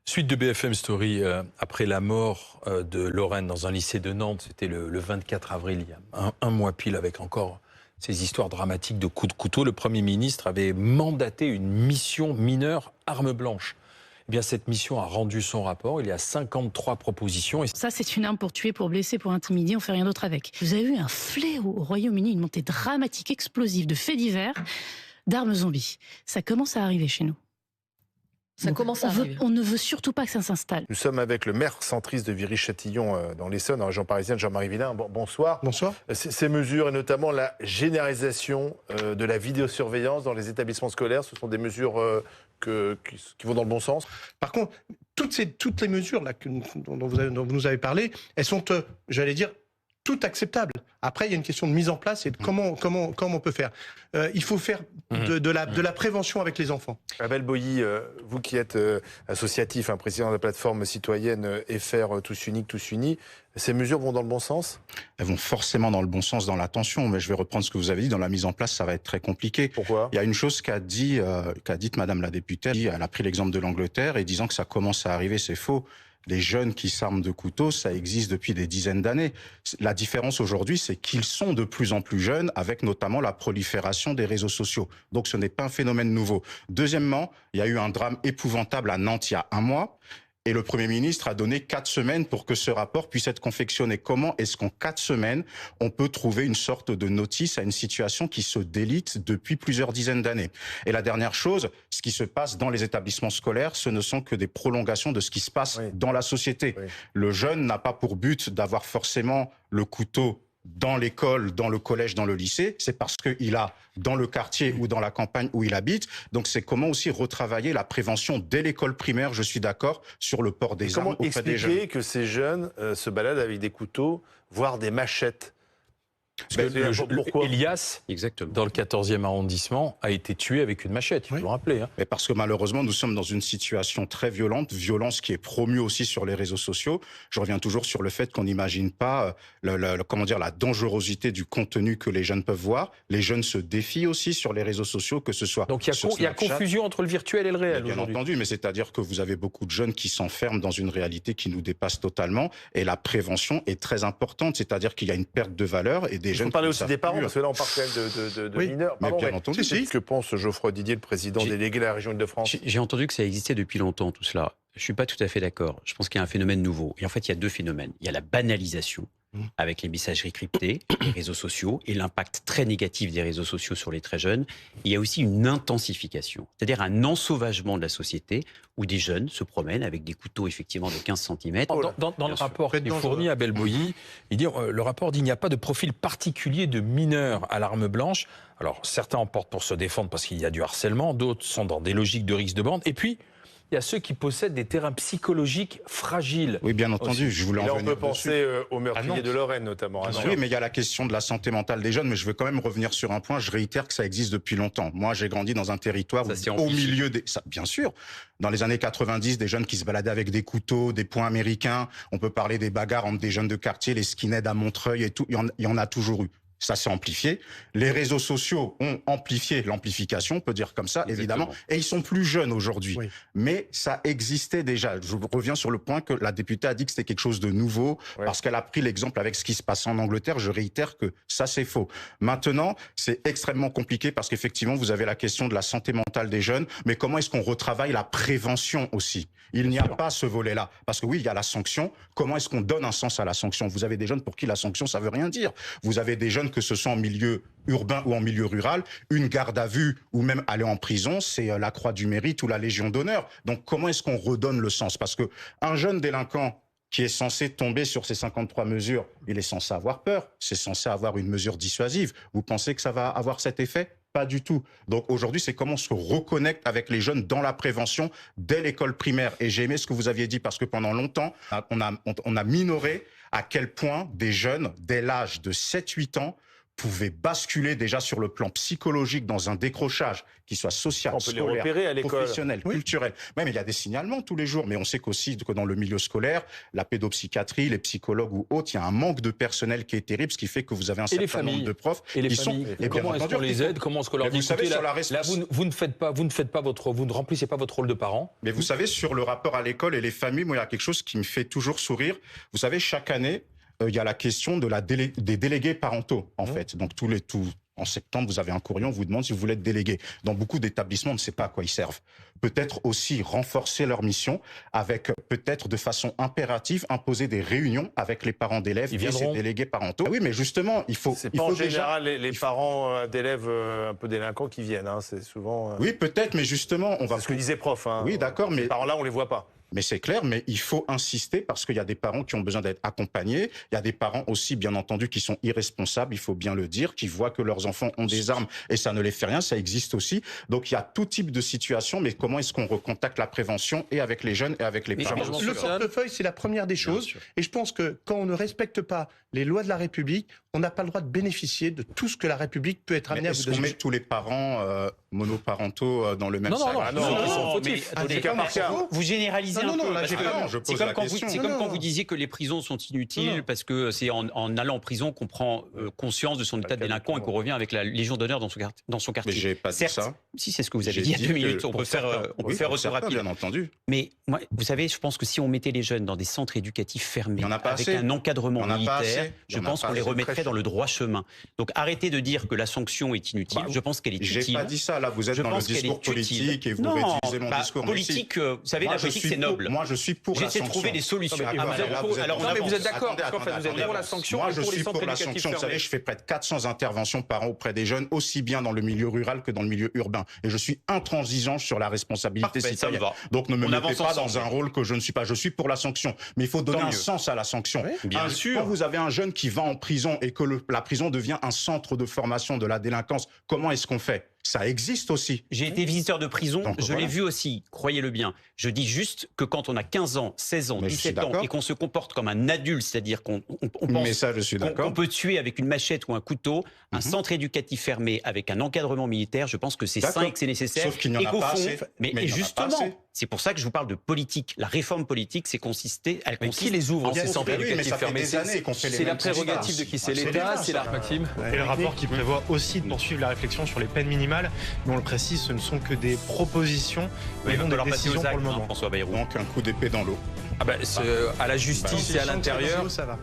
Suite de BFM Story, après la mort de Lorraine dans un lycée de Nantes, c'était le 24 avril, il y a un mois pile, avec encore ces histoires dramatiques de coups de couteau, le Premier ministre avait mandaté une mission mineure arme blanche. Eh bien, cette mission a rendu son rapport. Il y a 53 propositions. Ça, c'est une arme pour tuer, pour blesser, pour intimider. On fait rien d'autre avec. Vous avez eu un fléau au Royaume-Uni, une montée dramatique, explosive de faits divers, d'armes zombies. Ça commence à arriver chez nous. Ça commence à arriver. On ne veut surtout pas que ça s'installe. Nous sommes avec le maire centriste de Viry-Châtillon dans l'Essonne, en région parisienne, Jean-Marie Villain. Bonsoir. Bonsoir. Ces mesures, et notamment la généralisation de la vidéosurveillance dans les établissements scolaires, ce sont des mesures qui vont dans le bon sens. Par contre, toutes les mesures là, dont vous nous avez parlé, elles sont, j'allais dire, toutes acceptables. Après, il y a une question de mise en place et de comment on peut faire. Il faut faire de la prévention avec les enfants. Abel Boilly, vous qui êtes associatif, président de la plateforme citoyenne FR Tous Uniques, Tous Unis, ces mesures vont dans le bon sens? Elles vont forcément dans le bon sens dans l'attention, mais je vais reprendre ce que vous avez dit. Dans la mise en place, ça va être très compliqué. Pourquoi? Il y a une chose qu'a dit Madame la députée. Elle a pris l'exemple de l'Angleterre et disant que ça commence à arriver, c'est faux. Les jeunes qui s'arment de couteaux, ça existe depuis des dizaines d'années. La différence aujourd'hui, c'est qu'ils sont de plus en plus jeunes, avec notamment la prolifération des réseaux sociaux. Donc ce n'est pas un phénomène nouveau. Deuxièmement, il y a eu un drame épouvantable à Nantes il y a un mois. Et le Premier ministre a donné 4 semaines pour que ce rapport puisse être confectionné. Comment est-ce qu'en 4 semaines, on peut trouver une sorte de notice à une situation qui se délite depuis plusieurs dizaines d'années? Et la dernière chose, ce qui se passe dans les établissements scolaires, ce ne sont que des prolongations de ce qui se passe dans la société. Oui. Le jeune n'a pas pour but d'avoir forcément le couteau dans l'école, dans le collège, dans le lycée, c'est parce qu'il a dans le quartier ou dans la campagne où il habite. Donc c'est comment aussi retravailler la prévention dès l'école primaire, je suis d'accord, sur le port des armes auprès des jeunes. Comment expliquer que ces jeunes se baladent avec des couteaux, voire des machettes? Pourquoi Elias, exactement, dans le 14e arrondissement, a été tué avec une machette, il faut le rappeler. Mais parce que malheureusement, nous sommes dans une situation très violente, violence qui est promue aussi sur les réseaux sociaux. Je reviens toujours sur le fait qu'on n'imagine pas la dangerosité du contenu que les jeunes peuvent voir. Les jeunes se défient aussi sur les réseaux sociaux, que ce soit donc il y a confusion entre le virtuel et le réel. Bien entendu, mais c'est-à-dire que vous avez beaucoup de jeunes qui s'enferment dans une réalité qui nous dépasse totalement. Et la prévention est très importante, c'est-à-dire qu'il y a une perte de valeur et des jeunes. On parlait aussi des parents, parce que là on parle quand même de mineurs. Mais bien entendu. Qu'est-ce que pense Geoffroy Didier, le président délégué de la région Île-de-France? J'ai entendu que ça existait depuis longtemps, tout cela. Je ne suis pas tout à fait d'accord. Je pense qu'il y a un phénomène nouveau. Et en fait, il y a 2 phénomènes. Il y a la banalisation, avec les messageries cryptées, les réseaux sociaux, et l'impact très négatif des réseaux sociaux sur les très jeunes. Et il y a aussi une intensification, c'est-à-dire un ensauvagement de la société, où des jeunes se promènent avec des couteaux effectivement de 15 cm. Dans le rapport qui est fourni à Abel Boilly, le rapport dit qu'il n'y a pas de profil particulier de mineurs à l'arme blanche. Alors certains en portent pour se défendre parce qu'il y a du harcèlement, d'autres sont dans des logiques de risque de bande, et puis il y a ceux qui possèdent des terrains psychologiques fragiles. Oui, bien entendu, je voulais en venir dessus. On peut penser aux meurtriers de Lorraine, notamment. Oui, mais il y a la question de la santé mentale des jeunes, mais je veux quand même revenir sur un point. Je réitère que ça existe depuis longtemps. Moi, j'ai grandi dans un territoire au milieu des... Ça, bien sûr, dans les années 90, des jeunes qui se baladaient avec des couteaux, des poings américains. On peut parler des bagarres entre des jeunes de quartier, les skinheads à Montreuil et tout. Il y en a toujours eu. Ça s'est amplifié. Les réseaux sociaux ont amplifié l'amplification, on peut dire comme ça, évidemment. Et ils sont plus jeunes aujourd'hui. Oui. Mais ça existait déjà. Je reviens sur le point que la députée a dit que c'était quelque chose de nouveau, parce qu'elle a pris l'exemple avec ce qui se passe en Angleterre. Je réitère que ça, c'est faux. Maintenant, c'est extrêmement compliqué parce qu'effectivement, vous avez la question de la santé mentale des jeunes. Mais comment est-ce qu'on retravaille la prévention aussi? Il n'y a pas ce volet-là. Parce que oui, il y a la sanction. Comment est-ce qu'on donne un sens à la sanction? Vous avez des jeunes pour qui la sanction, ça veut rien dire. Vous avez des jeunes, que ce soit en milieu urbain ou en milieu rural, une garde à vue ou même aller en prison, c'est la Croix du Mérite ou la Légion d'honneur. Donc comment est-ce qu'on redonne le sens? Parce que un jeune délinquant qui est censé tomber sur ces 53 mesures, il est censé avoir peur, c'est censé avoir une mesure dissuasive. Vous pensez que ça va avoir cet effet? Pas du tout. Donc aujourd'hui, c'est comment on se reconnecte avec les jeunes dans la prévention dès l'école primaire. Et j'ai aimé ce que vous aviez dit parce que pendant longtemps, on a minoré à quel point des jeunes, dès l'âge de 7-8 ans, pouvaient basculer déjà sur le plan psychologique dans un décrochage qui soit social, On peut les scolaire, repérer à l'école. professionnel, culturel. Ouais, mais il y a des signalements tous les jours. Mais on sait qu'aussi que dans le milieu scolaire, la pédopsychiatrie, les psychologues ou autres, il y a un manque de personnel qui est terrible, ce qui fait que vous avez un certain nombre de profs. Et les familles, comment est-ce qu'on les aide? Comment est-ce qu'on leur dit, écoutez, là, vous ne remplissez pas votre rôle de parent. Mais vous savez, sur le rapport à l'école et les familles, moi, il y a quelque chose qui me fait toujours sourire. Vous savez, chaque année, il y a la question de des délégués parentaux, en fait. Donc, en septembre, vous avez un courrier, on vous demande si vous voulez être délégué. Dans beaucoup d'établissements, on ne sait pas à quoi ils servent. Peut-être aussi renforcer leur mission avec, peut-être de façon impérative, imposer des réunions avec les parents d'élèves et ces délégués parentaux. Ah oui, mais justement, il faut... C'est pas en général les parents d'élèves un peu délinquants qui viennent. Hein. C'est souvent... Oui, peut-être, mais justement, on va... C'est ce que disait prof. Hein. Oui, d'accord, mais... Ces parents-là, on les voit pas. Mais c'est clair, mais il faut insister parce qu'il y a des parents qui ont besoin d'être accompagnés. Il y a des parents aussi, bien entendu, qui sont irresponsables, il faut bien le dire, qui voient que leurs enfants ont des armes et ça ne les fait rien, ça existe aussi. Donc il y a tout type de situation, mais comment est-ce qu'on recontacte la prévention et avec les jeunes et avec les parents? Le portefeuille, c'est la première des choses. Et je pense que quand on ne respecte pas les lois de la République, on n'a pas le droit de bénéficier de tout ce que la République peut être amenée à vous donner. Est-ce qu'on met tous les parents monoparentaux dans le même sac? Vous généralisez un peu. C'est comme quand vous disiez que les prisons sont inutiles parce que c'est en allant en prison qu'on prend conscience de son état de délinquant et qu'on revient avec la Légion d'honneur dans son quartier. Mais j'ai pas dit ça. Si, c'est ce que vous avez dit il y a 2 minutes. On peut faire retour rapide. Bien entendu. Mais moi, vous savez, je pense que si on mettait les jeunes dans des centres éducatifs fermés avec un encadrement militaire, je pense qu'on les remettrait dans le droit chemin. Donc arrêtez de dire que la sanction est inutile. Je pense qu'elle est utile. J'ai pas dit ça. Là, vous êtes dans le discours politique et vous réutilisez mon discours. Politique, vous savez, la politique, c'est noble. Moi, je suis pour la sanction. J'essaie de trouver des solutions. Mais vous êtes d'accord, parce qu'en fait, vous êtes pour la sanction. Moi, je suis pour la sanction. Vous savez, je fais près de 400 interventions par an auprès des jeunes, aussi bien dans le milieu rural que dans le milieu urbain. Et je suis intransigeant sur la responsabilité citoyenne. Donc, ne me mettez pas dans un rôle que je ne suis pas. Je suis pour la sanction. Mais il faut donner un sens à la sanction. Bien sûr. Quand vous avez un jeune qui va en prison et que la prison devient un centre de formation de la délinquance, comment est-ce qu'on fait? Ça existe aussi. J'ai été visiteur de prison, je l'ai vu aussi, croyez-le bien. Je dis juste que quand on a 15 ans, 16 ans, 17 ans et qu'on se comporte comme un adulte, c'est-à-dire qu'on pense qu'on peut tuer avec une machette ou un couteau, un centre éducatif fermé avec un encadrement militaire, je pense que c'est sain et que c'est nécessaire. Sauf qu'il n'y en a pas assez. Mais justement, c'est pour ça que je vous parle de politique. La réforme politique, c'est Mais qui les ouvre, ces centres éducatifs fermés? C'est la prérogative de qui? C'est l'État, c'est la Maxime. Et le rapport qui prévoit aussi de poursuivre la réflexion sur les peines minimales. Mais on le précise, ce ne sont que des propositions et non des décisions pour le moment. François Bayrou. Donc un coup d'épée dans l'eau. À la justice et à l'intérieur. Ça va.